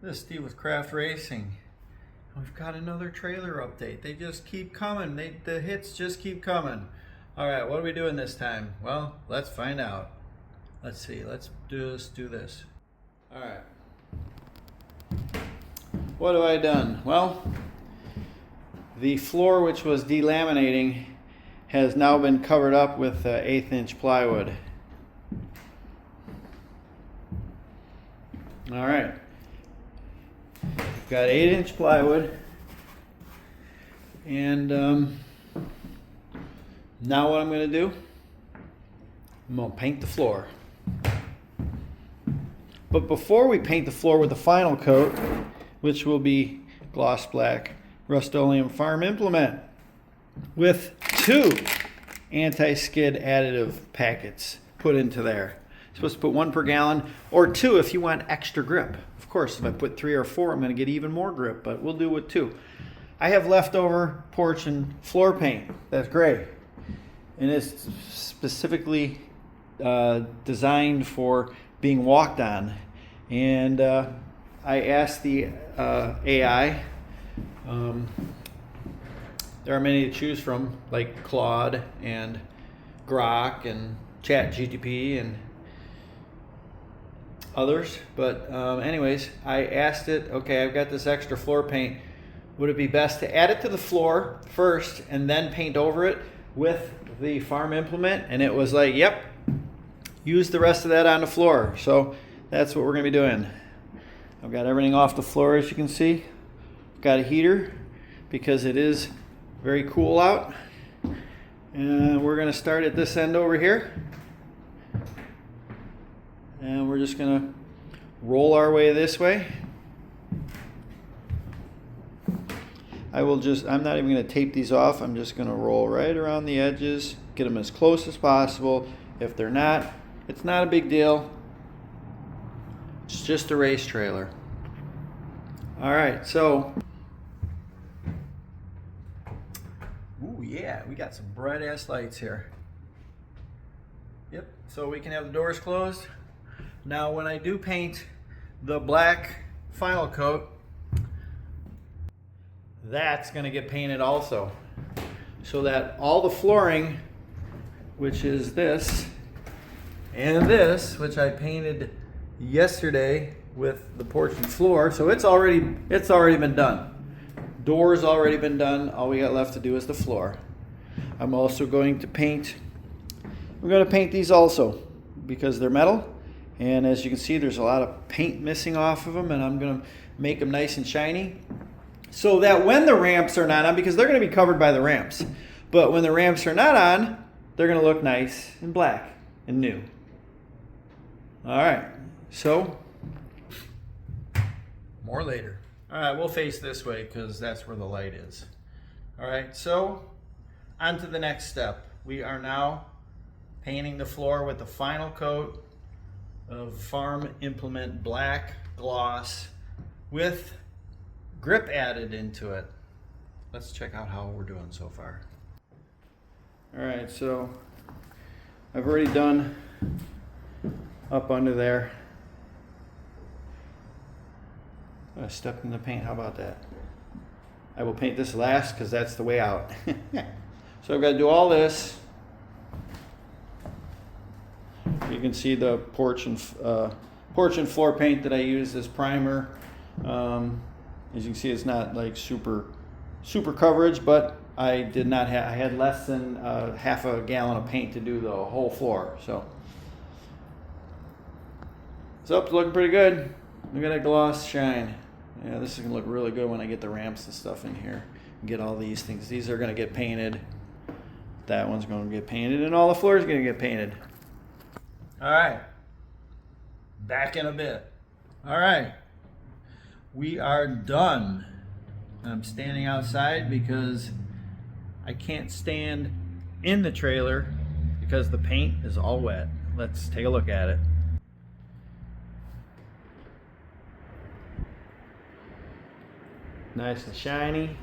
This is Steve with Craft Racing. We've got another trailer update. They just keep coming. The hits just keep coming. All right, what are we doing this time? Well, let's find out. Let's see. Let's do this. All right. What have I done? Well, the floor, which was delaminating, has now been covered up with 1/8" plywood. All right. Got 8" plywood, and now what I'm going to do, I'm going to paint the floor. But before we paint the floor with the final coat, which will be gloss black Rust-Oleum farm implement with 2 anti-skid additive packets put into there. Supposed to put 1 per gallon, or 2 if you want extra grip. Of course, if I put 3 or 4, I'm going to get even more grip, but we'll do with 2. I have leftover porch and floor paint. That's gray. And it's specifically designed for being walked on. And I asked the AI. There are many to choose from, like Claude and Grok and ChatGPT and others, but anyways, I asked it, okay, I've got this extra floor paint. Would it be best to add it to the floor first and then paint over it with the farm implement? And it was like, yep, use the rest of that on the floor. So that's what we're going to be doing. I've got everything off the floor, as you can see. I've got a heater because it is very cool out. And we're going to start at this end over here. And we're just going to roll our way this way. I'm not even going to tape these off. I'm just going to roll right around the edges, get them as close as possible. If they're not, it's not a big deal. It's just a race trailer. All right, so. Ooh, yeah, we got some bright ass lights here. Yep, so we can have the doors closed. Now when I do paint the black final coat, that's going to get painted also. So that all the flooring, which is this and this, which I painted yesterday with the porch and floor, so it's already been done. Doors already been done. All we got left to do is the floor. I'm also going to paint, we're going to paint these also because they're metal. And as you can see, there's a lot of paint missing off of them, and I'm going to make them nice and shiny so that when the ramps are not on, because they're going to be covered by the ramps, but when the ramps are not on, they're going to look nice and black and new. All right, so more later. All right, we'll face this way because that's where the light is. All right, so on to the next step. We are now painting the floor with the final coat of farm implement black gloss with grip added into it. Let's check out how we're doing so far. All right, so I've already done up under there. I stepped in the paint. How about that? I will paint this last because that's the way out. So I've got to do all this. You can see the porch and floor paint that I used as primer. As you can see, it's not like super coverage, but I had less than half a gallon of paint to do the whole floor. So it's looking pretty good. Look at that gloss shine. Yeah, this is gonna look really good when I get the ramps and stuff in here. Get all these things. These are gonna get painted. That one's gonna get painted, and all the floors are gonna get painted. All right, back in a bit. All right, we are done. I'm standing outside because I can't stand in the trailer because the paint is all wet. Let's take a look at it. Nice and shiny.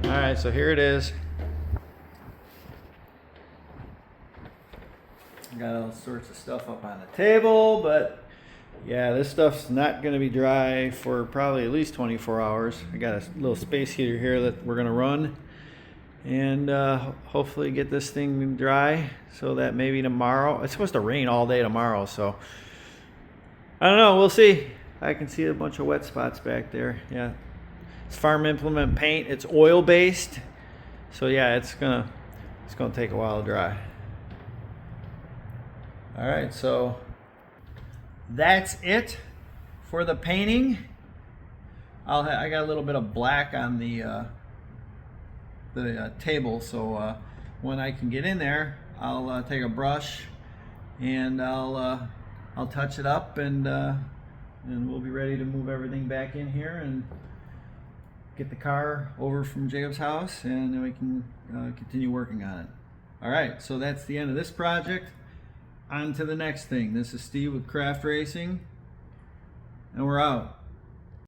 All right, so here it is. Got all sorts of stuff up on the table, but yeah, this stuff's not going to be dry for probably at least 24 hours. I got a little space heater here that we're going to run and hopefully get this thing dry so that maybe tomorrow, it's supposed to rain all day tomorrow, so I don't know, we'll see. I can see a bunch of wet spots back there. Yeah, it's Farm Implement paint. It's oil based, so yeah, it's gonna take a while to dry. All right, so that's it for the painting. I got a little bit of black on the table, so when I can get in there, I'll take a brush and I'll touch it up, and we'll be ready to move everything back in here and get the car over from Jacob's house, and then we can continue working on it. All right, so that's the end of this project. On to the next thing. This is Steve with Craft Racing, and we're out.